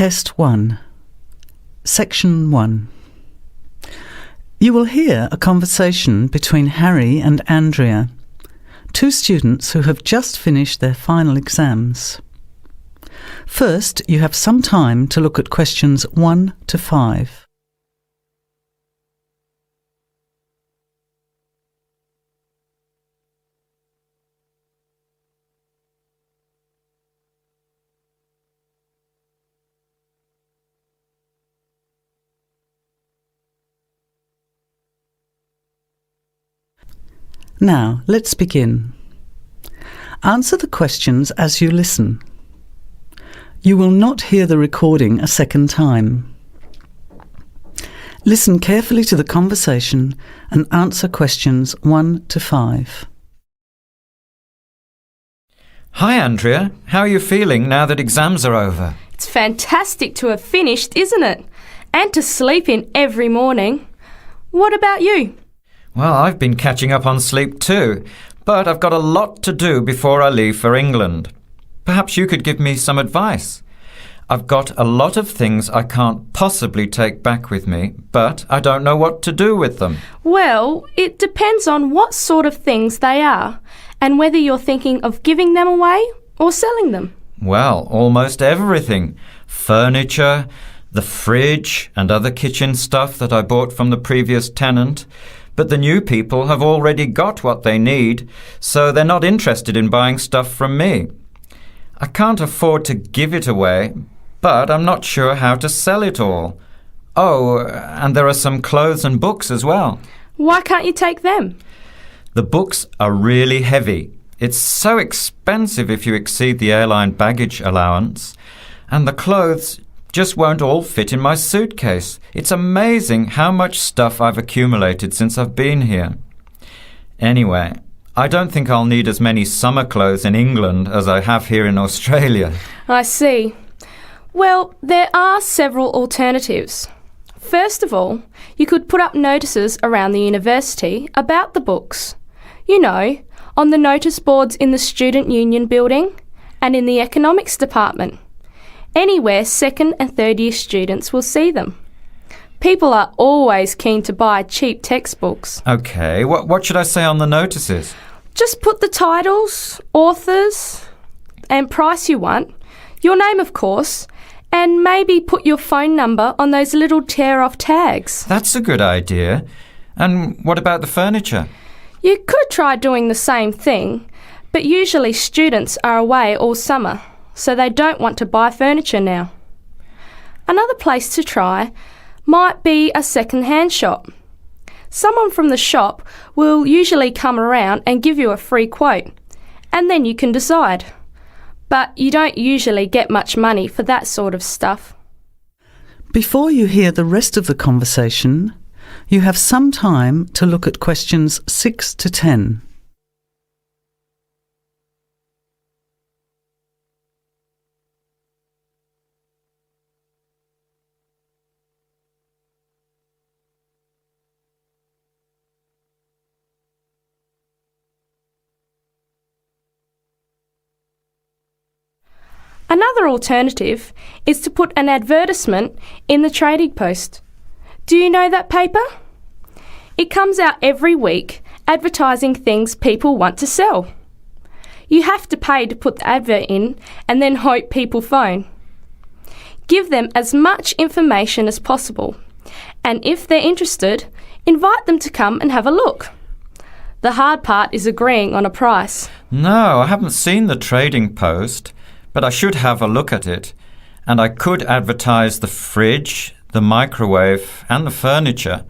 Test 1, Section 1. You will hear a conversation between Harry and Andrea, two students who have just finished their final exams. First, you have some time to look at questions 1 to 5. Now, let's begin. Answer the questions as you listen. You will not hear the recording a second time. Listen carefully to the conversation and answer questions 1 to 5. Hi Andrea, how are you feeling now that exams are over? It's fantastic to have finished, isn't it? And to sleep in every morning. What about you? Well, I've been catching up on sleep too, but I've got a lot to do before I leave for England. Perhaps you could give me some advice. I've got a lot of things I can't possibly take back with me, but I don't know what to do with them. Well, it depends on what sort of things they are and whether you're thinking of giving them away or selling them. Well, almost everything. Furniture, the fridge and other kitchen stuff that I bought from the previous tenant. But the new people have already got what they need, so they're not interested in buying stuff from me. I can't afford to give it away, but I'm not sure how to sell it all. Oh, and there are some clothes and books as well. Why can't you take them? The books are really heavy. It's so expensive if you exceed the airline baggage allowance. And the clothes just won't all fit in my suitcase. It's amazing how much stuff I've accumulated since I've been here. Anyway, I don't think I'll need as many summer clothes in England as I have here in Australia. I see. Well, there are several alternatives. First of all, you could put up notices around the university about the books. You know, on the notice boards in the Student Union building and in the economics department. Anywhere second and third year students will see them. People are always keen to buy cheap textbooks. OK, what should I say on the notices? Just put the titles, authors and price you want, your name of course, and maybe put your phone number on those little tear-off tags. That's a good idea. And what about the furniture? You could try doing the same thing, but usually students are away all summer, so they don't want to buy furniture now. Another place to try might be a second-hand shop. Someone from the shop will usually come around and give you a free quote, and then you can decide. But you don't usually get much money for that sort of stuff. Before you hear the rest of the conversation, you have some time to look at questions 6 to 10. Another alternative is to put an advertisement in the Trading Post. Do you know that paper? It comes out every week advertising things people want to sell. You have to pay to put the advert in and then hope people phone. Give them as much information as possible, and if they're interested, invite them to come and have a look. The hard part is agreeing on a price. No, I haven't seen the Trading Post. But I should have a look at it, and I could advertise the fridge, the microwave and the furniture.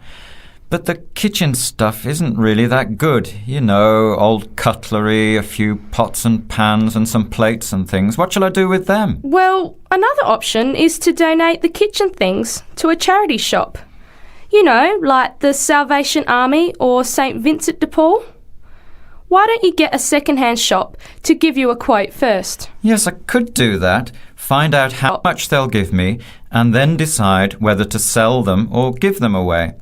But the kitchen stuff isn't really that good. You know, old cutlery, a few pots and pans and some plates and things. What shall I do with them? Well, another option is to donate the kitchen things to a charity shop. You know, like the Salvation Army or St. Vincent de Paul. Why don't you get a second-hand shop to give you a quote first? Yes, I could do that. Find out how much they'll give me and then decide whether to sell them or give them away.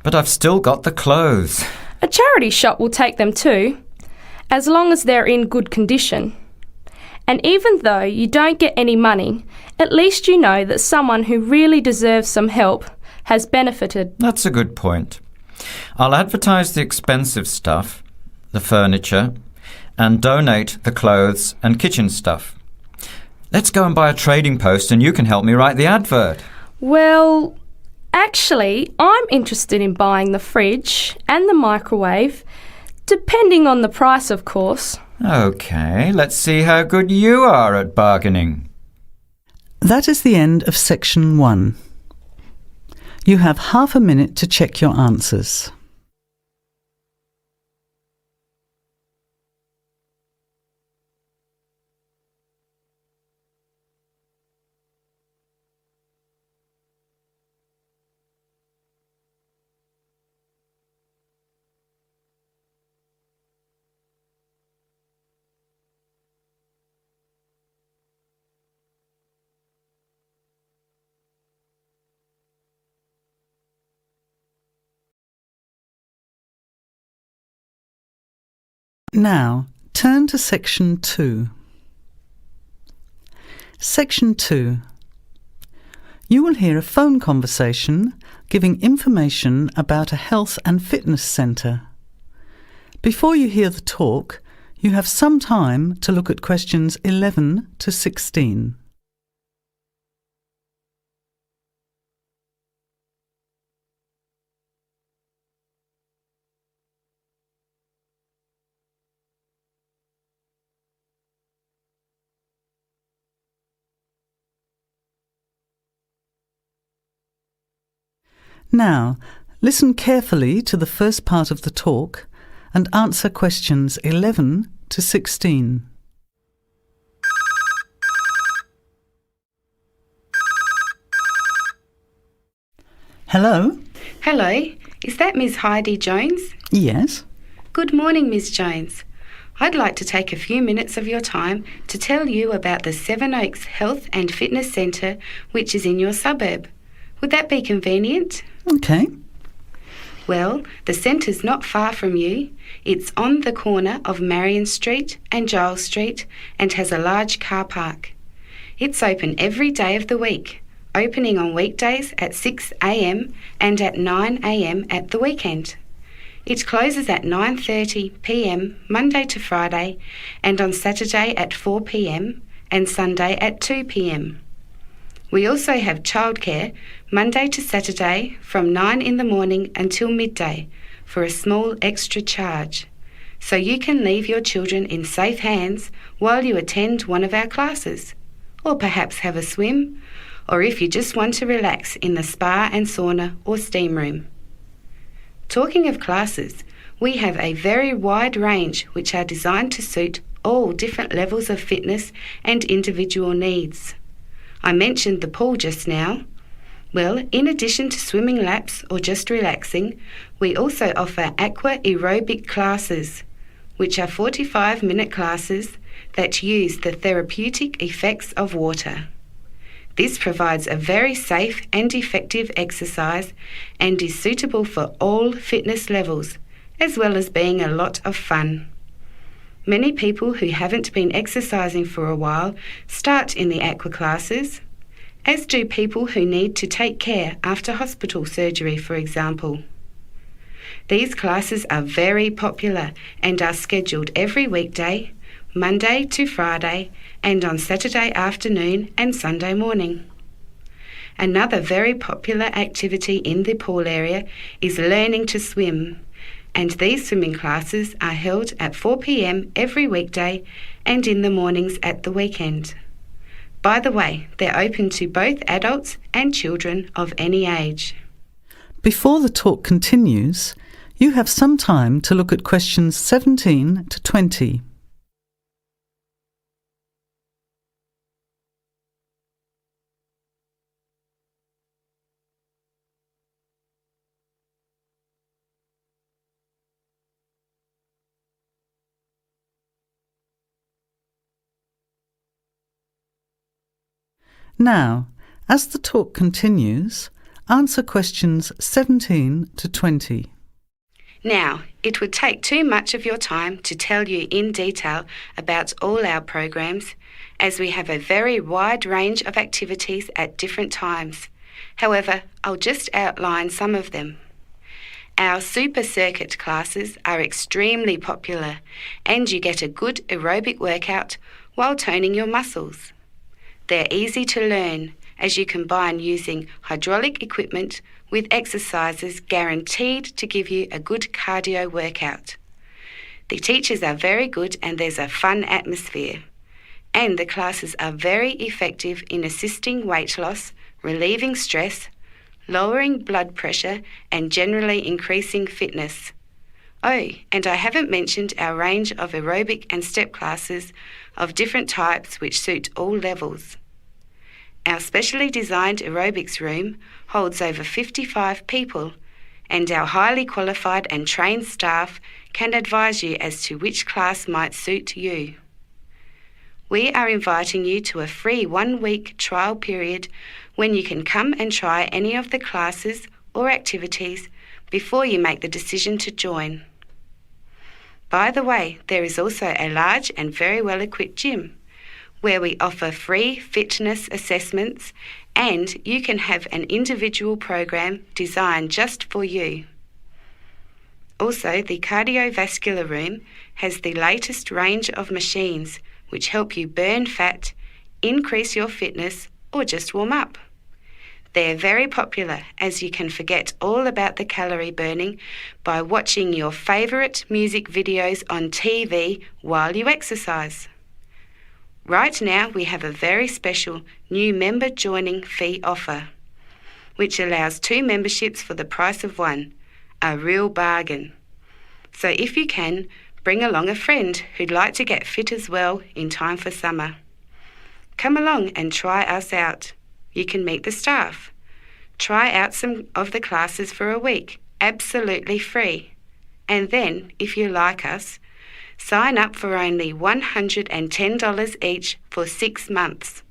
But I've still got the clothes. A charity shop will take them too, as long as they're in good condition. And even though you don't get any money At least you know that someone who really deserves some help has benefited. That's a good point. I'll advertise the expensive stuff, the furniture, and donate the clothes and kitchen stuff. Let's go and buy a trading post and you can help me write the advert. Well, actually, I'm interested in buying the fridge and the microwave, depending on the price, of course. OK, let's see how good you are at bargaining. That is the end of section 1. You have half a minute to check your answers. Now, turn to section 2. Section 2. You will hear a phone conversation giving information about a health and fitness centre. Before you hear the talk, you have some time to look at questions 11 to 16. Now, listen carefully to the first part of the talk and answer questions 11 to 16. Hello? Hello, is that Ms. Heidi Jones? Yes? Good morning, Ms. Jones. I'd like to take a few minutes of your time to tell you about the Seven Oaks Health and Fitness Centre, which is in your suburb. Would that be convenient? OK. Well, the centre's not far from you. It's on the corner of Marion Street and Giles Street and has a large car park. It's open every day of the week, opening on weekdays at 6 a.m. and at 9 a.m. at the weekend. It closes at 9:30 p.m. Monday to Friday and on Saturday at 4 p.m. and Sunday at 2 p.m. We also have childcare Monday to Saturday from 9 in the morning until midday for a small extra charge, so you can leave your children in safe hands while you attend one of our classes, or perhaps have a swim, or if you just want to relax in the spa and sauna or steam room. Talking of classes, we have a very wide range which are designed to suit all different levels of fitness and individual needs. I mentioned the pool just now. Well, in addition to swimming laps or just relaxing, we also offer aqua aerobic classes, which are 45-minute classes that use the therapeutic effects of water. This provides a very safe and effective exercise and is suitable for all fitness levels, as well as being a lot of fun. Many people who haven't been exercising for a while start in the aqua classes, as do people who need to take care after hospital surgery, for example. These classes are very popular and are scheduled every weekday, Monday to Friday, and on Saturday afternoon and Sunday morning. Another very popular activity in the pool area is learning to swim, and these swimming classes are held at 4 p.m. every weekday and in the mornings at the weekend. By the way, they're open to both adults and children of any age. Before the talk continues, you have some time to look at questions 17 to 20. Now, as the talk continues, answer questions 17 to 20. Now, it would take too much of your time to tell you in detail about all our programs, as we have a very wide range of activities at different times. However, I'll just outline some of them. Our super circuit classes are extremely popular, and you get a good aerobic workout while toning your muscles. They're easy to learn, as you combine using hydraulic equipment with exercises guaranteed to give you a good cardio workout. The teachers are very good and there's a fun atmosphere. And the classes are very effective in assisting weight loss, relieving stress, lowering blood pressure and generally increasing fitness. Oh, and I haven't mentioned our range of aerobic and step classes of different types which suit all levels. Our specially designed aerobics room holds over 55 people, and our highly qualified and trained staff can advise you as to which class might suit you. We are inviting you to a free 1-week trial period when you can come and try any of the classes or activities before you make the decision to join. By the way, there is also a large and very well-equipped gym where we offer free fitness assessments, and you can have an individual program designed just for you. Also, the cardiovascular room has the latest range of machines which help you burn fat, increase your fitness, or just warm up. They're very popular, as you can forget all about the calorie burning by watching your favourite music videos on TV while you exercise. Right now we have a very special new member joining fee offer, which allows 2 memberships for the price of 1, a real bargain. So if you can, bring along a friend who'd like to get fit as well in time for summer. Come along and try us out. You can meet the staff. Try out some of the classes for a week, absolutely free. And then, if you like us, sign up for only $110 each for 6 months.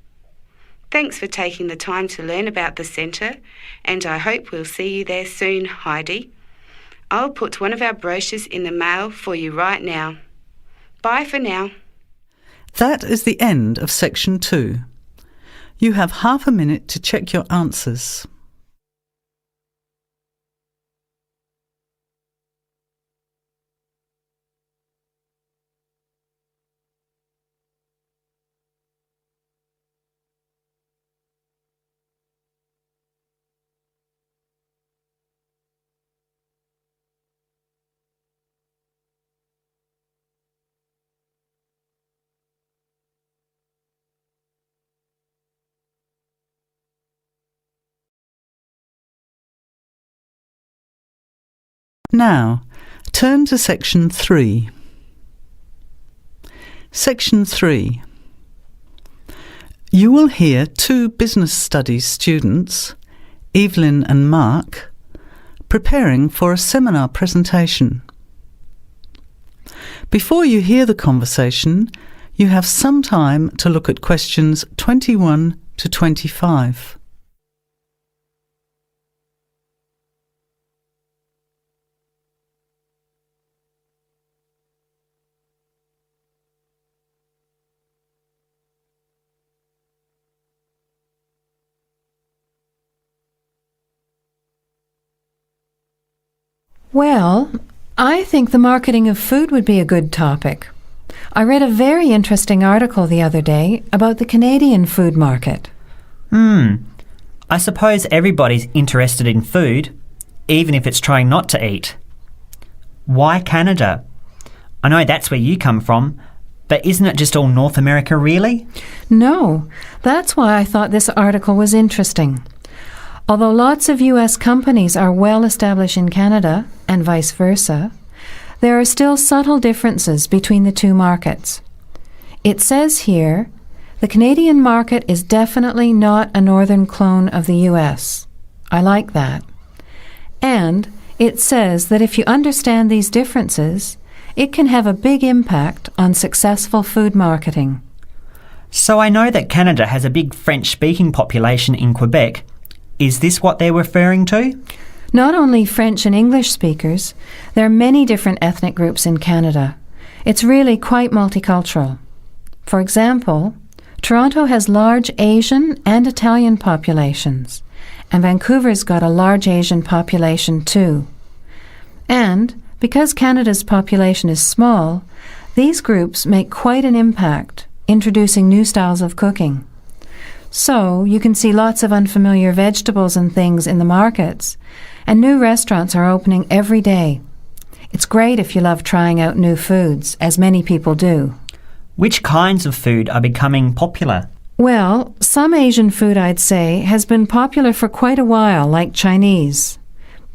Thanks for taking the time to learn about the centre, and I hope we'll see you there soon, Heidi. I'll put one of our brochures in the mail for you right now. Bye for now. That is the end of section 2. You have half a minute to check your answers. Now, turn to section 3. Section 3. You will hear 2 business studies students, Evelyn and Mark, preparing for a seminar presentation. Before you hear the conversation, you have some time to look at questions 21 to 25. Well, I think the marketing of food would be a good topic. I read a very interesting article the other day about the Canadian food market. I suppose everybody's interested in food, even if it's trying not to eat. Why Canada? I know that's where you come from, but isn't it just all North America, really? No, that's why I thought this article was interesting. Although lots of US companies are well established in Canada, and vice versa, there are still subtle differences between the 2 markets. It says here, the Canadian market is definitely not a northern clone of the US. I like that. And it says that if you understand these differences, it can have a big impact on successful food marketing. So I know that Canada has a big French-speaking population in Quebec. Is this what they're referring to? Not only French and English speakers, there are many different ethnic groups in Canada. It's really quite multicultural. For example, Toronto has large Asian and Italian populations, and Vancouver's got a large Asian population too. And because Canada's population is small, these groups make quite an impact, introducing new styles of cooking. So you can see lots of unfamiliar vegetables and things in the markets, and new restaurants are opening every day. It's great if you love trying out new foods, as many people do. Which kinds of food are becoming popular? Well, some Asian food, I'd say, has been popular for quite a while, like Chinese.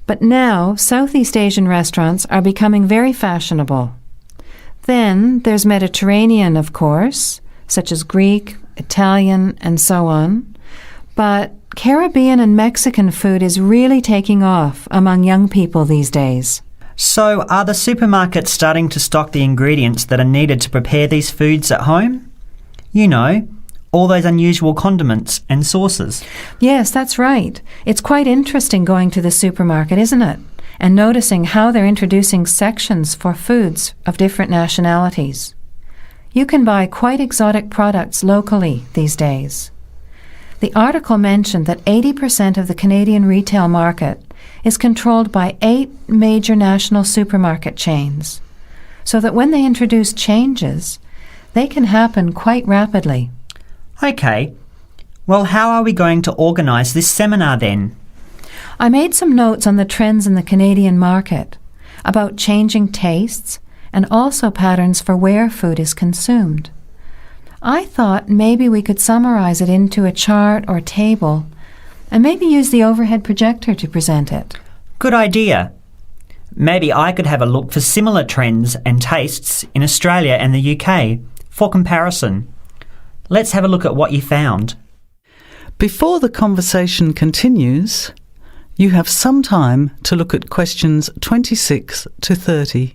But now, Southeast Asian restaurants are becoming very fashionable. Then there's Mediterranean, of course, such as Greek, Italian, and so on. But Caribbean and Mexican food is really taking off among young people these days. So are the supermarkets starting to stock the ingredients that are needed to prepare these foods at home? You know, all those unusual condiments and sauces. Yes, that's right. It's quite interesting going to the supermarket, isn't it? And noticing how they're introducing sections for foods of different nationalities. You can buy quite exotic products locally these days. The article mentioned that 80% of the Canadian retail market is controlled by 8 major national supermarket chains, so that when they introduce changes, they can happen quite rapidly. OK. Well, how are we going to organise this seminar then? I made some notes on the trends in the Canadian market, about changing tastes, and also patterns for where food is consumed. I thought maybe we could summarize it into a chart or table, and maybe use the overhead projector to present it. Good idea. Maybe I could have a look for similar trends and tastes in Australia and the UK for comparison. Let's have a look at what you found. Before the conversation continues, you have some time to look at questions 26 to 30.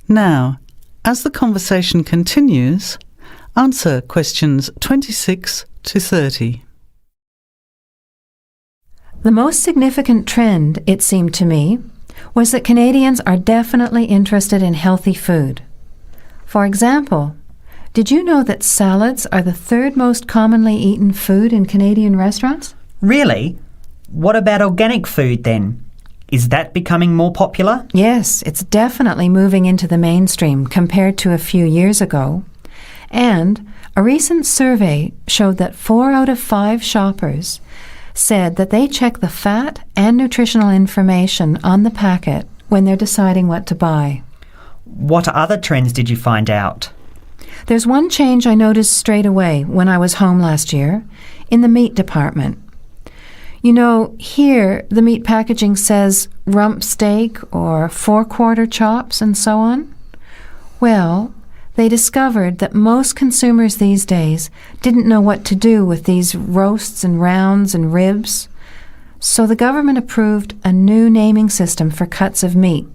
Now, as the conversation continues, answer questions 26 to 30. The most significant trend, it seemed to me, was that Canadians are definitely interested in healthy food. For example, did you know that salads are the 3rd most commonly eaten food in Canadian restaurants? Really? What about organic food then? Is that becoming more popular? Yes, it's definitely moving into the mainstream compared to a few years ago. And a recent survey showed that 4 out of 5 shoppers said that they check the fat and nutritional information on the packet when they're deciding what to buy. What other trends did you find out? There's one change I noticed straight away when I was home last year, in the meat department. You know, here the meat packaging says rump steak or 4-quarter chops and so on. Well, they discovered that most consumers these days didn't know what to do with these roasts and rounds and ribs. So the government approved a new naming system for cuts of meat,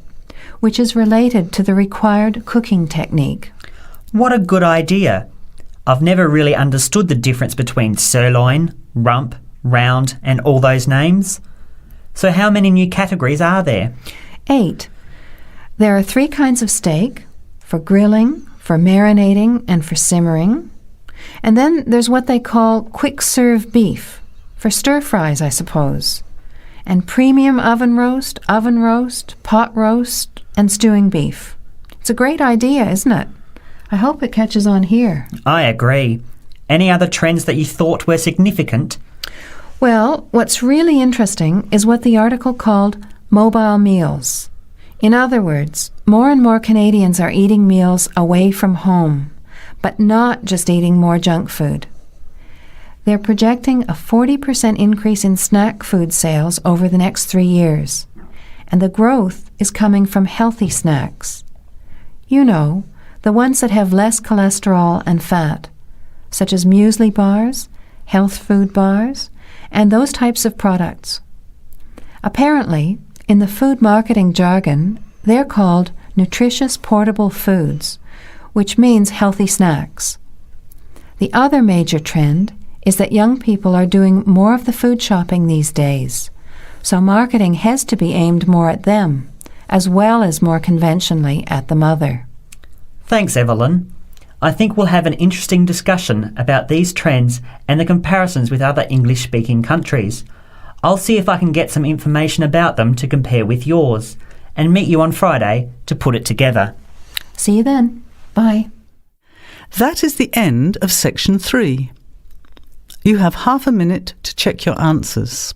which is related to the required cooking technique. What a good idea. I've never really understood the difference between sirloin, rump, round and all those names. So how many new categories are there? 8. There are 3 kinds of steak, for grilling, for marinating, and for simmering. And then there's what they call quick-serve beef, for stir-fries, I suppose. And premium oven roast, pot roast, and stewing beef. It's a great idea, isn't it? I hope it catches on here. I agree. Any other trends that you thought were significant? Well, what's really interesting is what the article called mobile meals. In other words, more and more Canadians are eating meals away from home, but not just eating more junk food. They're projecting a 40% increase in snack food sales over the next 3 years, and the growth is coming from healthy snacks. You know, the ones that have less cholesterol and fat, such as muesli bars, health food bars, and those types of products. Apparently, in the food marketing jargon, they're called nutritious portable foods, which means healthy snacks. The other major trend is that young people are doing more of the food shopping these days, so marketing has to be aimed more at them, as well as more conventionally at the mother. Thanks, Evelyn. I think we'll have an interesting discussion about these trends and the comparisons with other English-speaking countries. I'll see if I can get some information about them to compare with yours, and meet you on Friday to put it together. See you then. Bye. That is the end of section 3. You have half a minute to check your answers.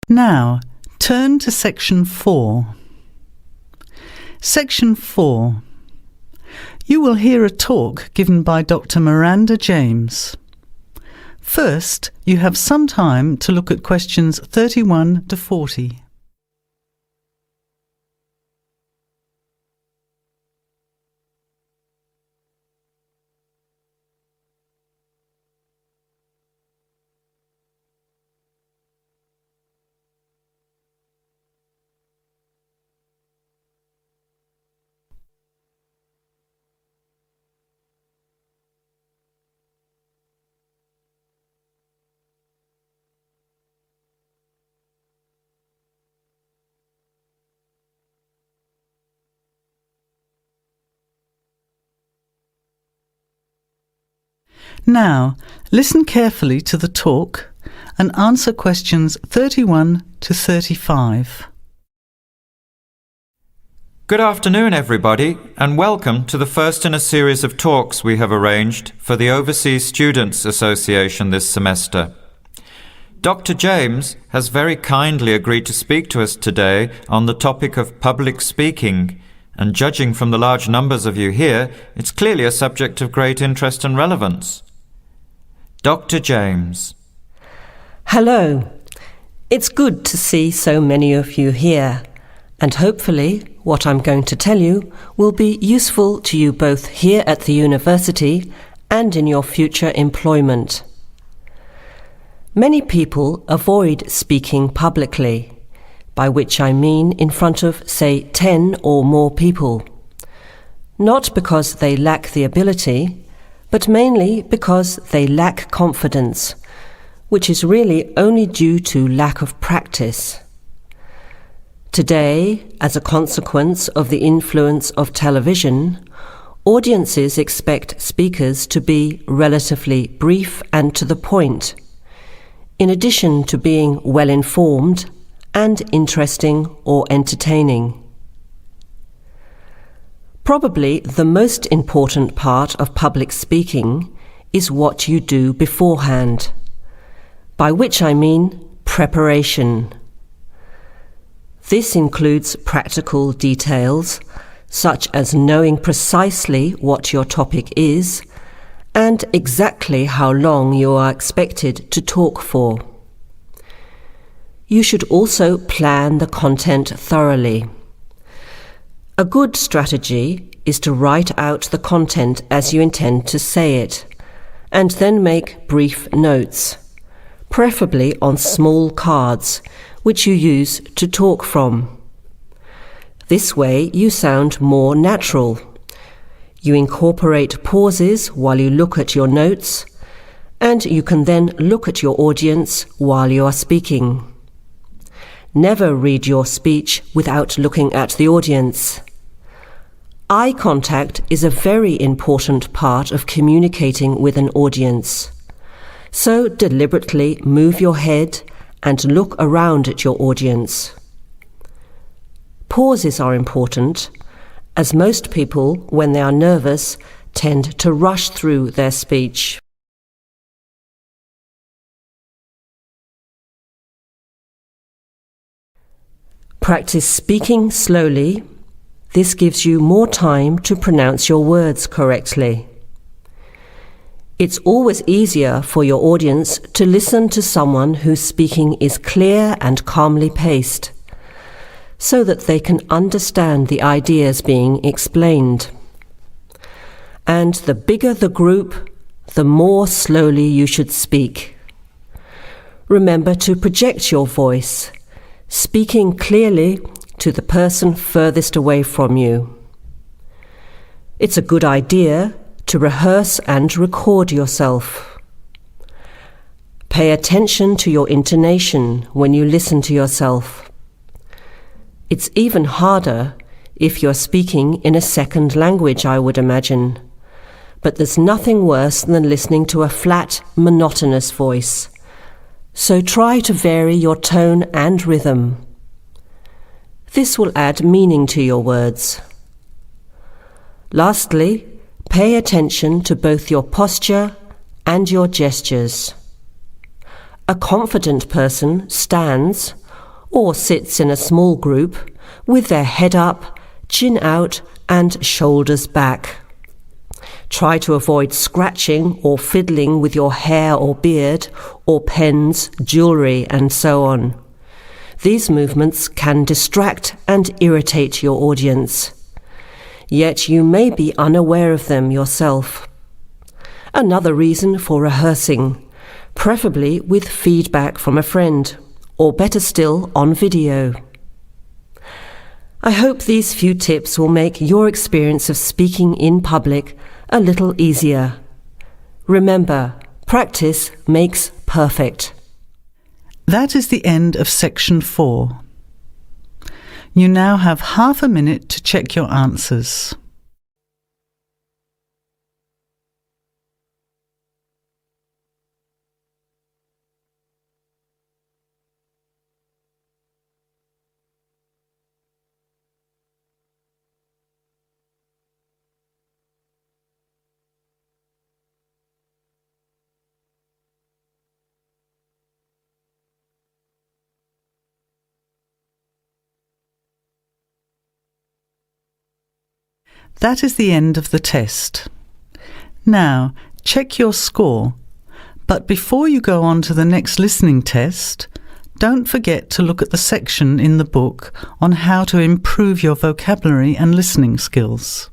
Now, turn to section 4. Section 4. You will hear a talk given by Dr. Miranda James. First, you have some time to look at questions 31 to 40. Now, listen carefully to the talk and answer questions 31 to 35. Good afternoon, everybody, and welcome to the first in a series of talks we have arranged for the Overseas Students Association this semester. Dr. James has very kindly agreed to speak to us today on the topic of public speaking, and judging from the large numbers of you here, it's clearly a subject of great interest and relevance. Dr. James. Hello. It's good to see so many of you here, and hopefully what I'm going to tell you will be useful to you both here at the university and in your future employment. Many people avoid speaking publicly, by which I mean in front of, say, 10 or more people. Not because they lack the ability, but mainly because they lack confidence, which is really only due to lack of practice. Today, as a consequence of the influence of television, audiences expect speakers to be relatively brief and to the point, in addition to being well-informed and interesting or entertaining. Probably the most important part of public speaking is what you do beforehand, by which I mean preparation. This includes practical details, such as knowing precisely what your topic is and exactly how long you are expected to talk for. You should also plan the content thoroughly. A good strategy is to write out the content as you intend to say it, and then make brief notes, preferably on small cards, which you use to talk from. This way you sound more natural. You incorporate pauses while you look at your notes, and you can then look at your audience while you are speaking. Never read your speech without looking at the audience. Eye contact is a very important part of communicating with an audience. So deliberately move your head and look around at your audience. Pauses are important, as most people, when they are nervous, tend to rush through their speech. Practice speaking slowly. This gives you more time to pronounce your words correctly. It's always easier for your audience to listen to someone whose speaking is clear and calmly paced, so that they can understand the ideas being explained. And the bigger the group, the more slowly you should speak. Remember to project your voice, speaking clearly to the person furthest away from you. It's a good idea to rehearse and record yourself. Pay attention to your intonation when you listen to yourself. It's even harder if you're speaking in a second language, I would imagine. But there's nothing worse than listening to a flat, monotonous voice. So try to vary your tone and rhythm. This will add meaning to your words. Lastly, pay attention to both your posture and your gestures. A confident person stands or sits in a small group with their head up, chin out, and shoulders back. Try to avoid scratching or fiddling with your hair or beard, or pens, jewellery, and so on. These movements can distract and irritate your audience. Yet you may be unaware of them yourself. Another reason for rehearsing, preferably with feedback from a friend, or better still, on video. I hope these few tips will make your experience of speaking in public a little easier. Remember, practice makes perfect. That is the end of section 4. You now have half a minute to check your answers. That is the end of the test. Now, check your score, but before you go on to the next listening test, don't forget to look at the section in the book on how to improve your vocabulary and listening skills.